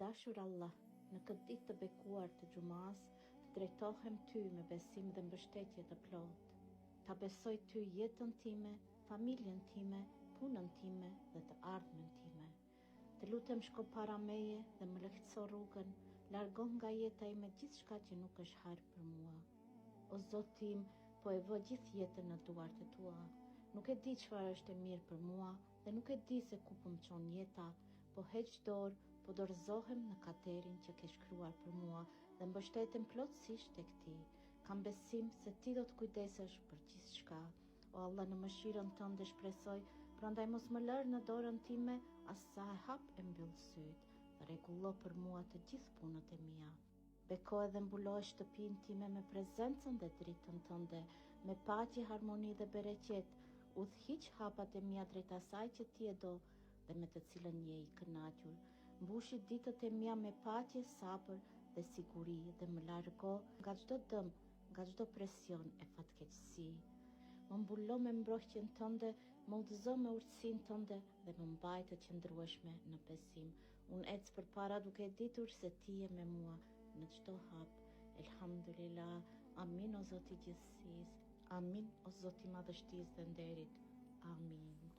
dashur Allah, në këtë ditë të bekuar të xumas, të drejtohem ty me besim dhe mbështetje të plotë. Ta besoj ty jetën time, familjen time, punën time dhe të ardhmen time. Të lutem shko para meje dhe më lehtëso rrugën, largon nga jeta ime gjithçka që nuk është hajër për mua. O Zot tim, po e vë gjithë jetën në duart e tua. Nuk e di çfarë është e mirë për mua dhe nuk e di se ku po më çon jeta, po heq dorë, po dorëzohem në kaderin që ke shkruar për mua dhe mbështetem plotësisht tek ti. Kam besim se ti do të kujdesesh për gjithçka. O Allah, në mëshirën tënde shpresoj, prandaj mos më lër në dorën time as sa e hap e mbyll syt, dhe rregullo për mua të gjithë punët e mia. Beko edhe mbulo shtëpinë time me prezencën dhe dritën tënde, me paqe, harmoni dhe bereqet. Udhhiq hapat e mia drejt asaj që ti e do dhe me të cilën je i kënaqur. Mbushi ditët e mia me paqe, sapër dhe siguri dhe më largo nga çdo dëm, nga çdo presion e fatkeqësi. Më mbulo me mbrojtjen tënde, më udhëzo me urtësinë tënde dhe më mbaj të qëndrueshme në besim. Unë ec përpara duke ditur se ti je me mua në çdo hap. Elhamdulillah. Amin o Zoti i gjithësisë. Amin o Zoti i madhështisë dhe nderit. Amin.